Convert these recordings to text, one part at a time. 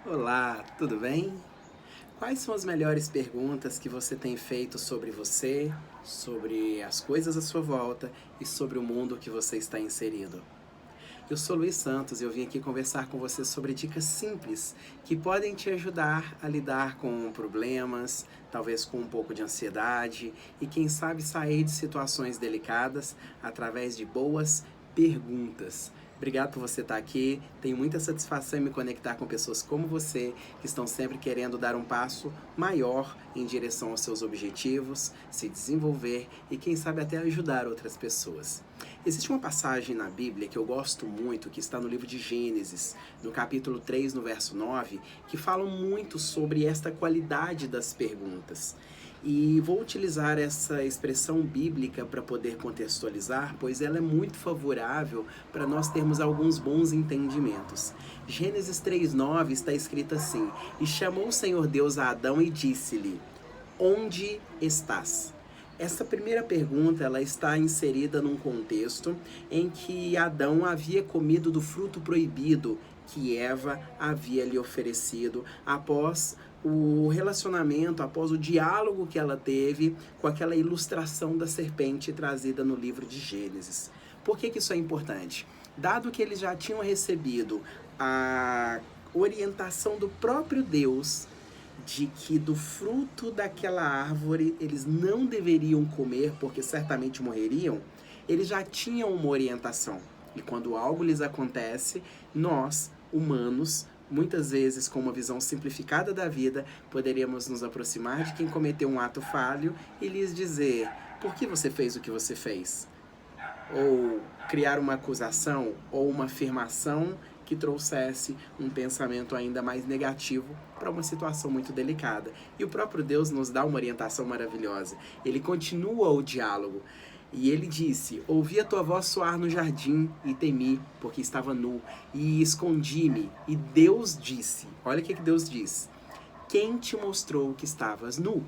Olá, tudo bem? Quais são as melhores perguntas que você tem feito sobre você, sobre as coisas à sua volta e sobre o mundo que você está inserido? Eu sou Luiz Santos e eu vim aqui conversar com você sobre dicas simples que podem te ajudar a lidar com problemas, talvez com um pouco de ansiedade e quem sabe sair de situações delicadas através de boas perguntas. Obrigado por você estar aqui. Tenho muita satisfação em me conectar com pessoas como você, que estão sempre querendo dar um passo maior em direção aos seus objetivos, se desenvolver e, quem sabe, até ajudar outras pessoas. Existe uma passagem na Bíblia que eu gosto muito, que está no livro de Gênesis, no capítulo 3, no verso 9, que fala muito sobre esta qualidade das perguntas. E vou utilizar essa expressão bíblica para poder contextualizar, pois ela é muito favorável para nós termos alguns bons entendimentos. Gênesis 3:9 está escrito assim: E chamou o Senhor Deus a Adão e disse-lhe: Onde estás? Essa primeira pergunta ela está inserida num contexto em que Adão havia comido do fruto proibido que Eva havia lhe oferecido após o relacionamento, após o diálogo que ela teve com aquela ilustração da serpente trazida no livro de Gênesis. Por que isso é importante? Dado que eles já tinham recebido a orientação do próprio Deus de que do fruto daquela árvore eles não deveriam comer porque certamente morreriam, eles já tinham uma orientação. E quando algo lhes acontece, nós, humanos, muitas vezes com uma visão simplificada da vida, poderíamos nos aproximar de quem cometeu um ato falho e lhes dizer: por que você fez o que você fez? Ou criar uma acusação ou uma afirmação que trouxesse um pensamento ainda mais negativo para uma situação muito delicada. E o próprio Deus nos dá uma orientação maravilhosa. Ele continua o diálogo. E ele disse: ouvi a tua voz soar no jardim e temi, porque estava nu, e escondi-me. E Deus disse, olha o que Deus diz: quem te mostrou que estavas nu?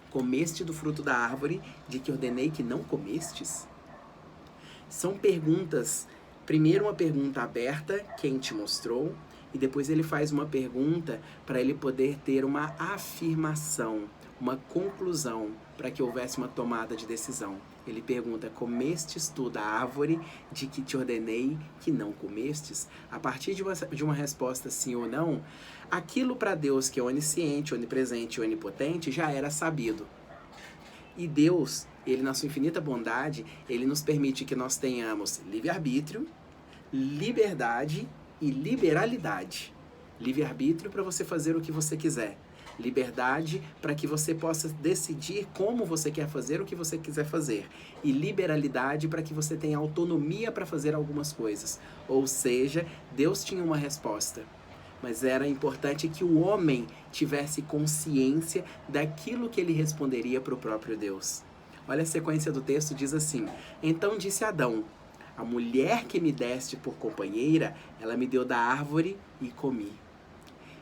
Comeste do fruto da árvore de que ordenei que não comestes? São perguntas, primeiro uma pergunta aberta, quem te mostrou, e depois ele faz uma pergunta para ele poder ter uma afirmação, uma conclusão, para que houvesse uma tomada de decisão. Ele pergunta: comestes tu da árvore de que te ordenei que não comestes? A partir de uma resposta sim ou não, aquilo para Deus que é onisciente, onipresente e onipotente já era sabido. E Deus, ele na sua infinita bondade, ele nos permite que nós tenhamos livre-arbítrio, liberdade e liberalidade. Livre-arbítrio para você fazer o que você quiser. Liberdade para que você possa decidir como você quer fazer o que você quiser fazer. E liberalidade para que você tenha autonomia para fazer algumas coisas. Ou seja, Deus tinha uma resposta. Mas era importante que o homem tivesse consciência daquilo que ele responderia para o próprio Deus. Olha a sequência do texto, diz assim: então disse Adão: a mulher que me deste por companheira, ela me deu da árvore e comi.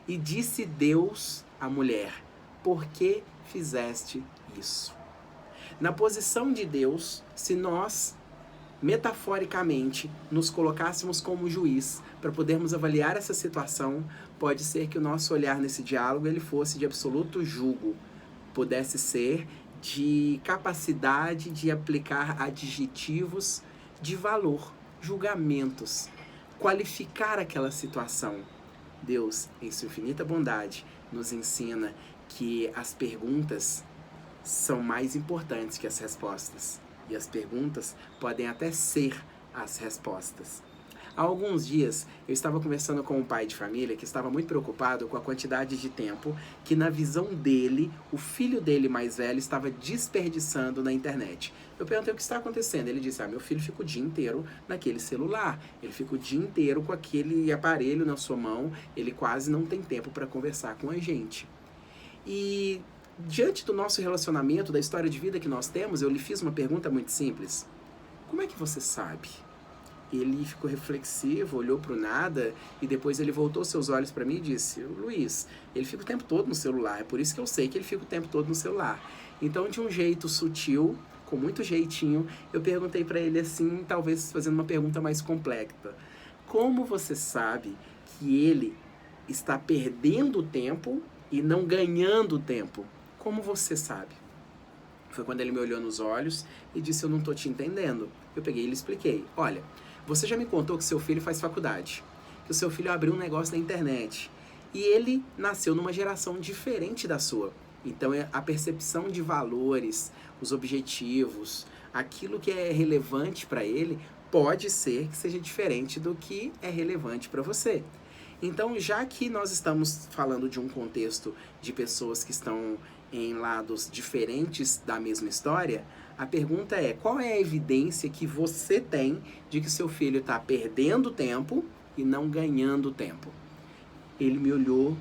E disse Deus à mulher: por que fizeste isso? Na posição de Deus, se nós metaforicamente nos colocássemos como juiz para podermos avaliar essa situação, pode ser que o nosso olhar nesse diálogo ele fosse de absoluto julgo, pudesse ser de capacidade de aplicar adjetivos de valor, julgamentos, qualificar aquela situação. Deus, em sua infinita bondade, nos ensina que as perguntas são mais importantes que as respostas. E as perguntas podem até ser as respostas. Há alguns dias eu estava conversando com um pai de família que estava muito preocupado com a quantidade de tempo que, na visão dele, o filho dele mais velho estava desperdiçando na internet. Eu perguntei o que está acontecendo. Ele disse: meu filho fica o dia inteiro naquele celular, ele fica o dia inteiro com aquele aparelho na sua mão, ele quase não tem tempo para conversar com a gente. E diante do nosso relacionamento, da história de vida que nós temos, eu lhe fiz uma pergunta muito simples: como é que você sabe? Ele ficou reflexivo, olhou para o nada e depois ele voltou seus olhos para mim e disse: Luiz, ele fica o tempo todo no celular, é por isso que eu sei que ele fica o tempo todo no celular. Então, de um jeito sutil, com muito jeitinho, eu perguntei para ele assim, talvez fazendo uma pergunta mais complexa: como você sabe que ele está perdendo tempo e não ganhando tempo. Como você sabe? Foi quando ele me olhou nos olhos e disse: eu não estou te entendendo. Eu peguei e lhe expliquei: olha, você já me contou que seu filho faz faculdade, que o seu filho abriu um negócio na internet, e ele nasceu numa geração diferente da sua. Então a percepção de valores, os objetivos, aquilo que é relevante para ele, pode ser que seja diferente do que é relevante para você. Então, já que nós estamos falando de um contexto de pessoas que estão em lados diferentes da mesma história, a pergunta é: qual é a evidência que você tem de que seu filho está perdendo tempo e não ganhando tempo? Ele me olhou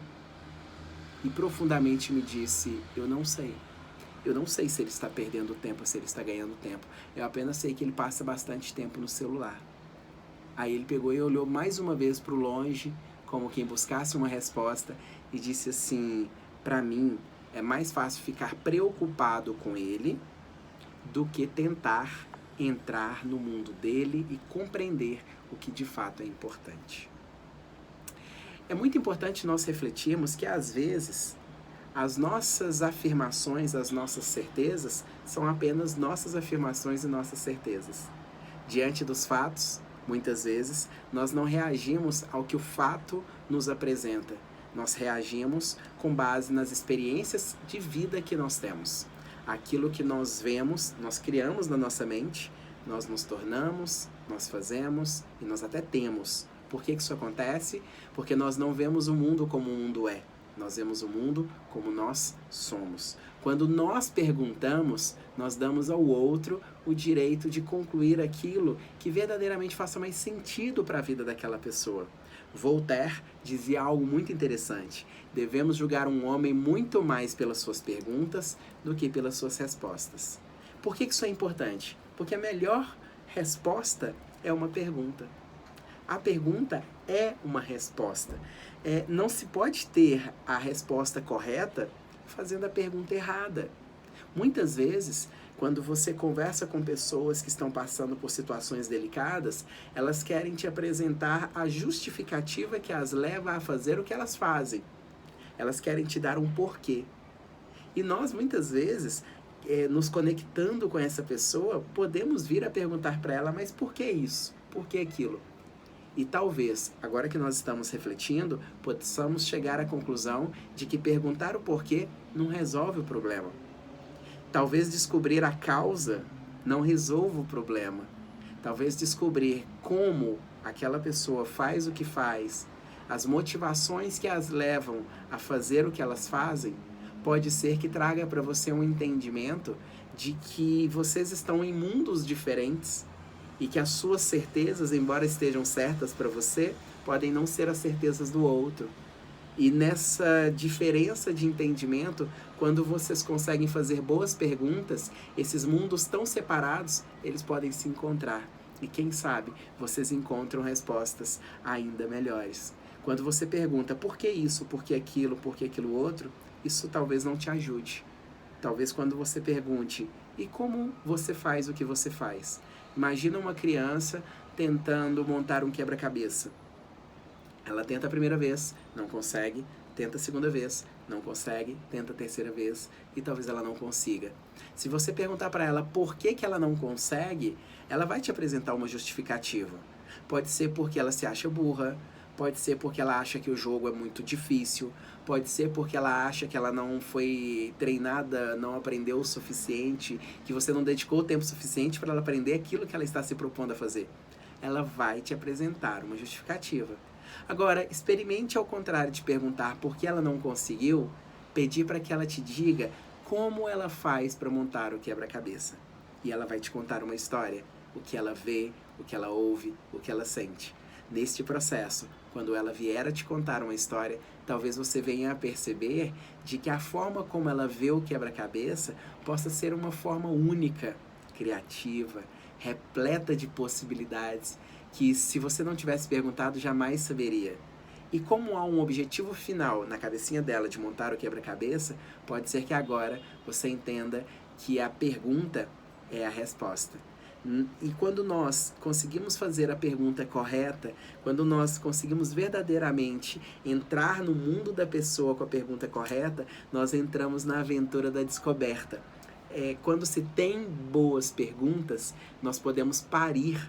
e profundamente me disse: eu não sei. Eu não sei se ele está perdendo tempo ou se ele está ganhando tempo. Eu apenas sei que ele passa bastante tempo no celular. Aí ele pegou e olhou mais uma vez para o longe, como quem buscasse uma resposta, e disse assim: para mim é mais fácil ficar preocupado com ele do que tentar entrar no mundo dele e compreender o que de fato é importante. É muito importante nós refletirmos que às vezes as nossas afirmações, as nossas certezas são apenas nossas afirmações e nossas certezas. Diante dos fatos, muitas vezes, nós não reagimos ao que o fato nos apresenta. Nós reagimos com base nas experiências de vida que nós temos. Aquilo que nós vemos, nós criamos na nossa mente, nós nos tornamos, nós fazemos e nós até temos. Por que isso acontece? Porque nós não vemos o mundo como o mundo é. Nós vemos o mundo como nós somos. Quando nós perguntamos, nós damos ao outro o direito de concluir aquilo que verdadeiramente faça mais sentido para a vida daquela pessoa. Voltaire dizia algo muito interessante: devemos julgar um homem muito mais pelas suas perguntas do que pelas suas respostas. Por que isso é importante? Porque a melhor resposta é uma pergunta. A pergunta é uma resposta. Não se pode ter a resposta correta fazendo a pergunta errada. Muitas vezes, quando você conversa com pessoas que estão passando por situações delicadas, elas querem te apresentar a justificativa que as leva a fazer o que elas fazem. Elas querem te dar um porquê. E nós, muitas vezes, nos conectando com essa pessoa, podemos vir a perguntar para ela: mas por que isso? Por que aquilo? E talvez, agora que nós estamos refletindo, possamos chegar à conclusão de que perguntar o porquê não resolve o problema. Talvez descobrir a causa não resolva o problema. Talvez descobrir como aquela pessoa faz o que faz, as motivações que as levam a fazer o que elas fazem, pode ser que traga para você um entendimento de que vocês estão em mundos diferentes, e que as suas certezas, embora estejam certas para você, podem não ser as certezas do outro. E nessa diferença de entendimento, quando vocês conseguem fazer boas perguntas, esses mundos tão separados, eles podem se encontrar. E quem sabe, vocês encontram respostas ainda melhores. Quando você pergunta por que isso, por que aquilo outro, isso talvez não te ajude. Talvez quando você pergunte: e como você faz o que você faz? Imagina uma criança tentando montar um quebra-cabeça. Ela tenta a primeira vez, não consegue, tenta a segunda vez, não consegue, tenta a terceira vez e talvez ela não consiga. Se você perguntar para ela por que ela não consegue, ela vai te apresentar uma justificativa. Pode ser porque ela se acha burra, pode ser porque ela acha que o jogo é muito difícil, pode ser porque ela acha que ela não foi treinada, não aprendeu o suficiente, que você não dedicou o tempo suficiente para ela aprender aquilo que ela está se propondo a fazer. Ela vai te apresentar uma justificativa. Agora, experimente ao contrário de perguntar por que ela não conseguiu, pedir para que ela te diga como ela faz para montar o quebra-cabeça. E ela vai te contar uma história, o que ela vê, o que ela ouve, o que ela sente. Neste processo, quando ela vier a te contar uma história, talvez você venha a perceber de que a forma como ela vê o quebra-cabeça possa ser uma forma única, criativa, repleta de possibilidades, que se você não tivesse perguntado, jamais saberia. E como há um objetivo final na cabecinha dela de montar o quebra-cabeça, pode ser que agora você entenda que a pergunta é a resposta. E quando nós conseguimos fazer a pergunta correta, quando nós conseguimos verdadeiramente entrar no mundo da pessoa com a pergunta correta, nós entramos na aventura da descoberta. Quando se tem boas perguntas, nós podemos parir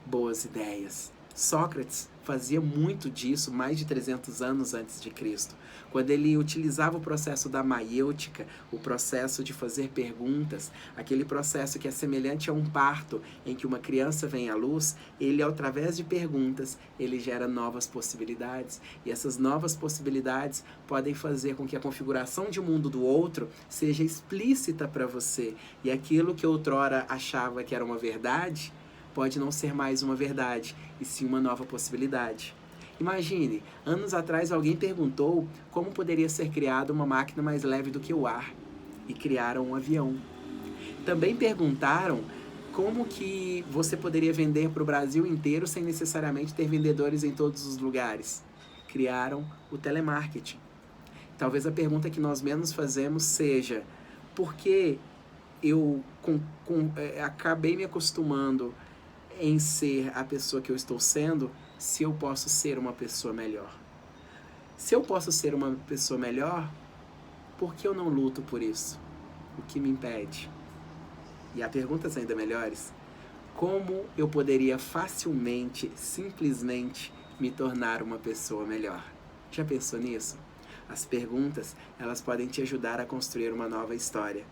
boas ideias. Sócrates fazia muito disso mais de 300 anos antes de Cristo. Quando ele utilizava o processo da maiêutica, o processo de fazer perguntas, aquele processo que é semelhante a um parto em que uma criança vem à luz, ele, através de perguntas, ele gera novas possibilidades. E essas novas possibilidades podem fazer com que a configuração de mundo do outro seja explícita para você. E aquilo que outrora achava que era uma verdade, pode não ser mais uma verdade, e sim uma nova possibilidade. Imagine, anos atrás alguém perguntou como poderia ser criada uma máquina mais leve do que o ar, e criaram um avião. Também perguntaram como que você poderia vender para o Brasil inteiro sem necessariamente ter vendedores em todos os lugares. Criaram o telemarketing. Talvez a pergunta que nós menos fazemos seja: por que eu acabei me acostumando em ser a pessoa que eu estou sendo, se eu posso ser uma pessoa melhor? Se eu posso ser uma pessoa melhor, por que eu não luto por isso? O que me impede? E há perguntas ainda melhores. Como eu poderia facilmente, simplesmente, me tornar uma pessoa melhor? Já pensou nisso? As perguntas, elas podem te ajudar a construir uma nova história.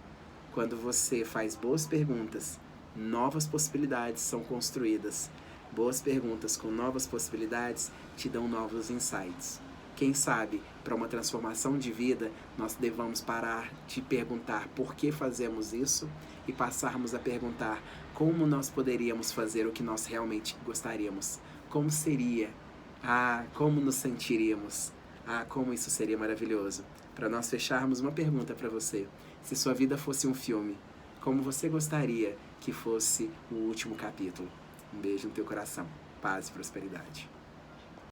Quando você faz boas perguntas, novas possibilidades são construídas. Boas perguntas com novas possibilidades te dão novos insights. Quem sabe, para uma transformação de vida, nós devamos parar de perguntar por que fazemos isso e passarmos a perguntar como nós poderíamos fazer o que nós realmente gostaríamos. Como seria? Como nos sentiríamos? Como isso seria maravilhoso. Para nós fecharmos, uma pergunta para você. Se sua vida fosse um filme, como você gostaria que fosse o último capítulo? Um beijo no teu coração. Paz e prosperidade.